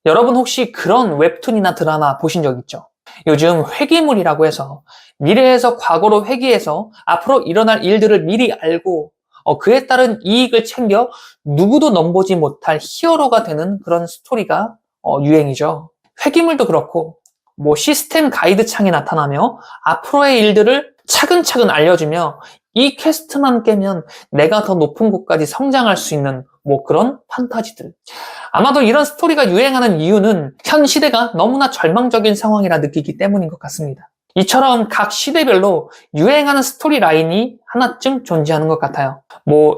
여러분 혹시 그런 웹툰이나 드라마 보신 적 있죠? 요즘 회귀물이라고 해서 미래에서 과거로 회귀해서 앞으로 일어날 일들을 미리 알고 그에 따른 이익을 챙겨 누구도 넘보지 못할 히어로가 되는 그런 스토리가 유행이죠. 회귀물도 그렇고 시스템 가이드 창이 나타나며 앞으로의 일들을 차근차근 알려주며 이 퀘스트만 깨면 내가 더 높은 곳까지 성장할 수 있는 그런 판타지들. 아마도 이런 스토리가 유행하는 이유는 현 시대가 너무나 절망적인 상황이라 느끼기 때문인 것 같습니다. 이처럼 각 시대별로 유행하는 스토리 라인이 하나쯤 존재하는 것 같아요.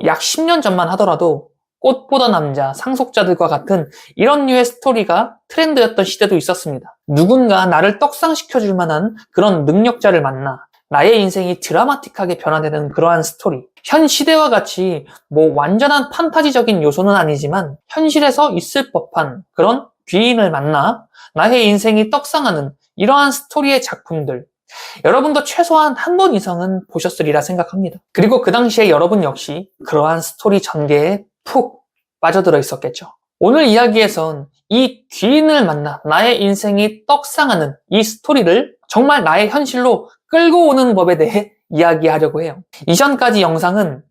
약 10년 전만 하더라도 꽃보다 남자, 상속자들과 같은 이런 류의 스토리가 트렌드였던 시대도 있었습니다. 누군가 나를 떡상시켜줄 만한 그런 능력자를 만나 나의 인생이 드라마틱하게 변화되는 그러한 스토리. 현 시대와 같이 완전한 판타지적인 요소는 아니지만 현실에서 있을 법한 그런 귀인을 만나 나의 인생이 떡상하는 이러한 스토리의 작품들. 여러분도 최소한 한 번 이상은 보셨으리라 생각합니다. 그리고 그 당시에 여러분 역시 그러한 스토리 전개에 푹 빠져들어 있었겠죠. 오늘 이야기에선 이 귀인을 만나 나의 인생이 떡상하는 이 스토리를 정말 나의 현실로 끌고 오는 법에 대해 이야기하려고 해요. 이전까지 영상은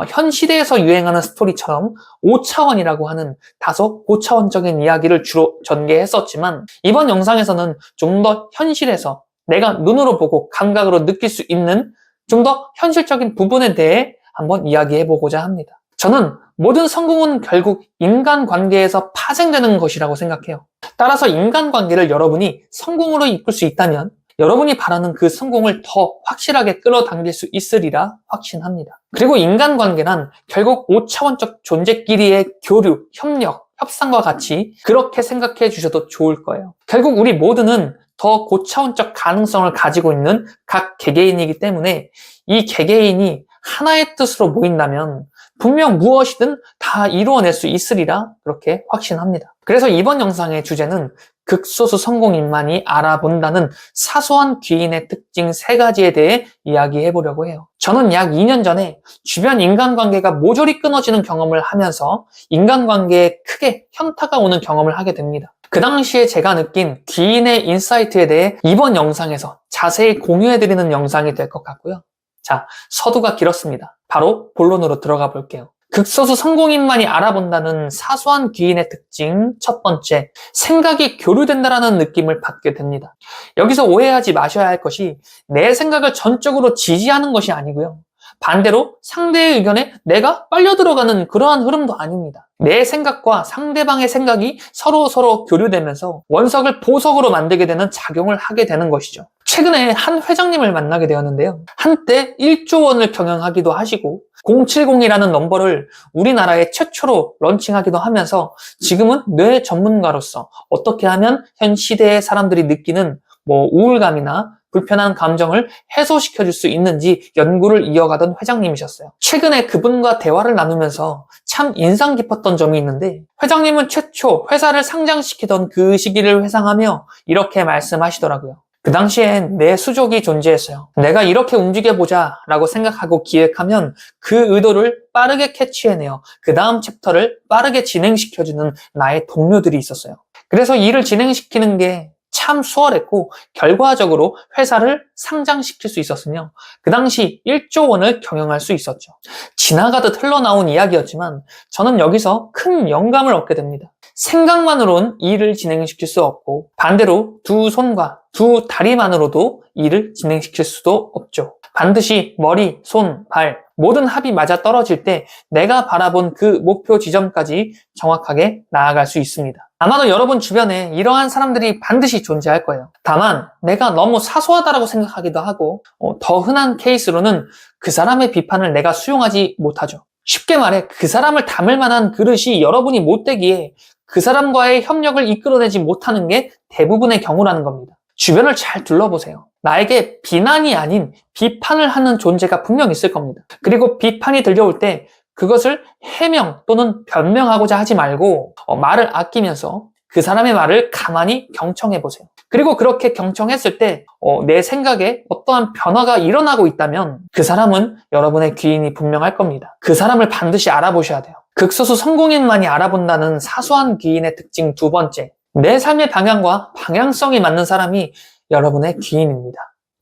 현 시대에서 유행하는 스토리처럼 5차원이라고 하는 다소 고차원적인 이야기를 주로 전개했었지만 이번 영상에서는 좀 더 현실에서 내가 눈으로 보고 감각으로 느낄 수 있는 좀 더 현실적인 부분에 대해 한번 이야기해보고자 합니다. 저는 모든 성공은 결국 인간관계에서 파생되는 것이라고 생각해요. 따라서 인간관계를 여러분이 성공으로 이끌 수 있다면 여러분이 바라는 그 성공을 더 확실하게 끌어당길 수 있으리라 확신합니다. 그리고 인간관계란 결국 5차원적 존재끼리의 교류, 협력, 협상과 같이 그렇게 생각해 주셔도 좋을 거예요. 결국 우리 모두는 더 고차원적 가능성을 가지고 있는 각 개개인이기 때문에 이 개개인이 하나의 뜻으로 모인다면 분명 무엇이든 다 이루어낼 수 있으리라 그렇게 확신합니다. 그래서 이번 영상의 주제는 극소수 성공인만이 알아본다는 사소한 귀인의 특징 3가지에 대해 이야기해보려고 해요. 저는 약 2년 전에 주변 인간관계가 모조리 끊어지는 경험을 하면서 인간관계에 크게 현타가 오는 경험을 하게 됩니다. 그 당시에 제가 느낀 귀인의 인사이트에 대해 이번 영상에서 자세히 공유해드리는 영상이 될 것 같고요. 자, 서두가 길었습니다. 바로 본론으로 들어가 볼게요. 극소수 성공인만이 알아본다는 사소한 귀인의 특징 첫 번째, 생각이 교류된다라는 느낌을 받게 됩니다. 여기서 오해하지 마셔야 할 것이 내 생각을 전적으로 지지하는 것이 아니고요. 반대로 상대의 의견에 내가 빨려 들어가는 그러한 흐름도 아닙니다. 내 생각과 상대방의 생각이 서로 교류되면서 원석을 보석으로 만들게 되는 작용을 하게 되는 것이죠. 최근에 한 회장님을 만나게 되었는데요. 한때 1조 원을 경영하기도 하시고 070이라는 넘버를 우리나라에 최초로 런칭하기도 하면서 지금은 뇌 전문가로서 어떻게 하면 현 시대의 사람들이 느끼는 우울감이나 불편한 감정을 해소시켜줄 수 있는지 연구를 이어가던 회장님이셨어요. 최근에 그분과 대화를 나누면서 참 인상 깊었던 점이 있는데 회장님은 최초 회사를 상장시키던 그 시기를 회상하며 이렇게 말씀하시더라고요. 그 당시엔 내 수족이 존재했어요. 내가 이렇게 움직여보자 라고 생각하고 기획하면 그 의도를 빠르게 캐치해내어 그 다음 챕터를 빠르게 진행시켜주는 나의 동료들이 있었어요. 그래서 일을 진행시키는 게 참 수월했고 결과적으로 회사를 상장시킬 수 있었으며 그 당시 1조 원을 경영할 수 있었죠. 지나가듯 흘러나온 이야기였지만 저는 여기서 큰 영감을 얻게 됩니다. 생각만으로는 일을 진행시킬 수 없고 반대로 두 손과 두 다리만으로도 일을 진행시킬 수도 없죠. 반드시 머리, 손, 발 모든 합이 맞아 떨어질 때 내가 바라본 그 목표 지점까지 정확하게 나아갈 수 있습니다. 아마도 여러분 주변에 이러한 사람들이 반드시 존재할 거예요. 다만 내가 너무 사소하다고 생각하기도 하고 더 흔한 케이스로는 그 사람의 비판을 내가 수용하지 못하죠. 쉽게 말해 그 사람을 담을 만한 그릇이 여러분이 못 되기에 그 사람과의 협력을 이끌어내지 못하는 게 대부분의 경우라는 겁니다. 주변을 잘 둘러보세요. 나에게 비난이 아닌 비판을 하는 존재가 분명 있을 겁니다. 그리고 비판이 들려올 때 그것을 해명 또는 변명하고자 하지 말고 말을 아끼면서 그 사람의 말을 가만히 경청해보세요. 그리고 그렇게 경청했을 때 내 생각에 어떠한 변화가 일어나고 있다면 그 사람은 여러분의 귀인이 분명할 겁니다. 그 사람을 반드시 알아보셔야 돼요. 극소수 성공인만이 알아본다는 사소한 귀인의 특징 두 번째, 내 삶의 방향과 방향성이 맞는 사람이 여러분의 귀인입니다.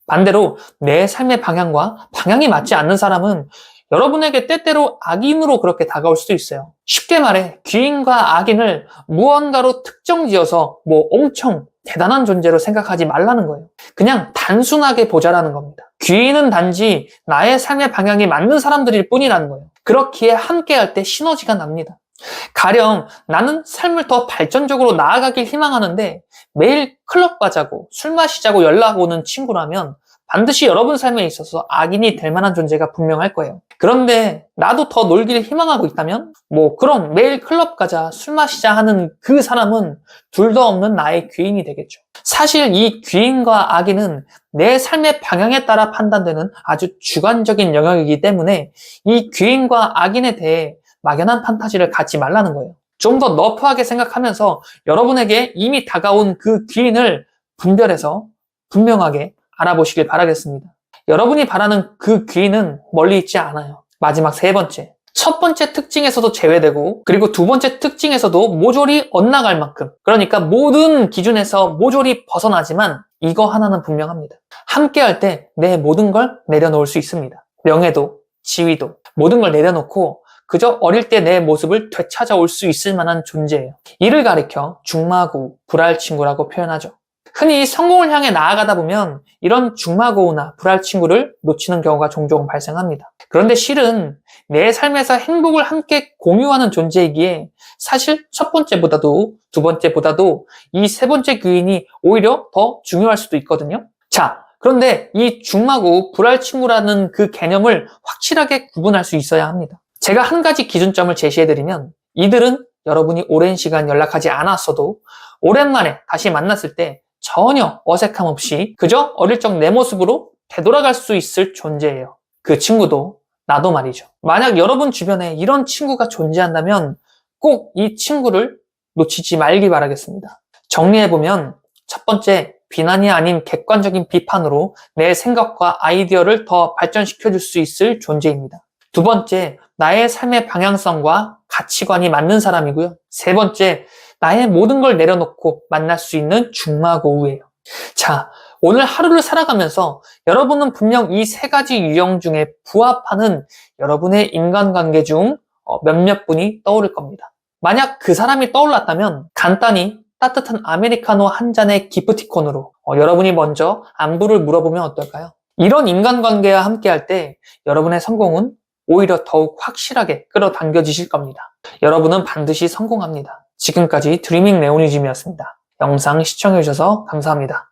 반대로 내 삶의 방향과 방향이 맞지 않는 사람은 여러분에게 때때로 악인으로 그렇게 다가올 수도 있어요. 쉽게 말해 귀인과 악인을 무언가로 특정지어서 엄청 대단한 존재로 생각하지 말라는 거예요. 그냥 단순하게 보자라는 겁니다. 귀인은 단지 나의 삶의 방향이 맞는 사람들일 뿐이라는 거예요. 그렇기에 함께할 때 시너지가 납니다. 가령 나는 삶을 더 발전적으로 나아가길 희망하는데 매일 클럽 가자고 술 마시자고 연락 오는 친구라면 반드시 여러분 삶에 있어서 악인이 될 만한 존재가 분명할 거예요. 그런데 나도 더 놀기를 희망하고 있다면 그럼 매일 클럽 가자 술 마시자 하는 그 사람은 둘도 없는 나의 귀인이 되겠죠. 사실 이 귀인과 악인은 내 삶의 방향에 따라 판단되는 아주 주관적인 영역이기 때문에 이 귀인과 악인에 대해 막연한 판타지를 갖지 말라는 거예요. 좀 더 너프하게 생각하면서 여러분에게 이미 다가온 그 귀인을 분별해서 분명하게 알아보시길 바라겠습니다. 여러분이 바라는 그 귀인은 멀리 있지 않아요. 마지막 세 번째. 첫 번째 특징에서도 제외되고 그리고 두 번째 특징에서도 모조리 엇나갈 만큼, 그러니까 모든 기준에서 모조리 벗어나지만 이거 하나는 분명합니다. 함께할 때 내 모든 걸 내려놓을 수 있습니다. 명예도, 지위도 모든 걸 내려놓고 그저 어릴 때 내 모습을 되찾아올 수 있을 만한 존재예요. 이를 가리켜 중마고우, 불알친구라고 표현하죠. 흔히 성공을 향해 나아가다 보면 이런 중마고우나 불알친구를 놓치는 경우가 종종 발생합니다. 그런데 실은 내 삶에서 행복을 함께 공유하는 존재이기에 사실 첫 번째보다도 두 번째보다도 이 세 번째 귀인이 오히려 더 중요할 수도 있거든요. 자, 그런데 이 중마고우, 불알친구라는 그 개념을 확실하게 구분할 수 있어야 합니다. 제가 한 가지 기준점을 제시해드리면 이들은 여러분이 오랜 시간 연락하지 않았어도 오랜만에 다시 만났을 때 전혀 어색함 없이 그저 어릴 적 내 모습으로 되돌아갈 수 있을 존재예요. 그 친구도 나도 말이죠. 만약 여러분 주변에 이런 친구가 존재한다면 꼭 이 친구를 놓치지 말기 바라겠습니다. 정리해보면 첫 번째, 비난이 아닌 객관적인 비판으로 내 생각과 아이디어를 더 발전시켜줄 수 있을 존재입니다. 두 번째, 나의 삶의 방향성과 가치관이 맞는 사람이고요. 세 번째, 나의 모든 걸 내려놓고 만날 수 있는 중마고우예요. 자, 오늘 하루를 살아가면서 여러분은 분명 이 세 가지 유형 중에 부합하는 여러분의 인간관계 중 몇몇 분이 떠오를 겁니다. 만약 그 사람이 떠올랐다면 간단히 따뜻한 아메리카노 한 잔의 기프티콘으로 여러분이 먼저 안부를 물어보면 어떨까요? 이런 인간관계와 함께할 때 여러분의 성공은 오히려 더욱 확실하게 끌어당겨지실 겁니다. 여러분은 반드시 성공합니다. 지금까지 드리밍 레오니즘이었습니다. 영상 시청해주셔서 감사합니다.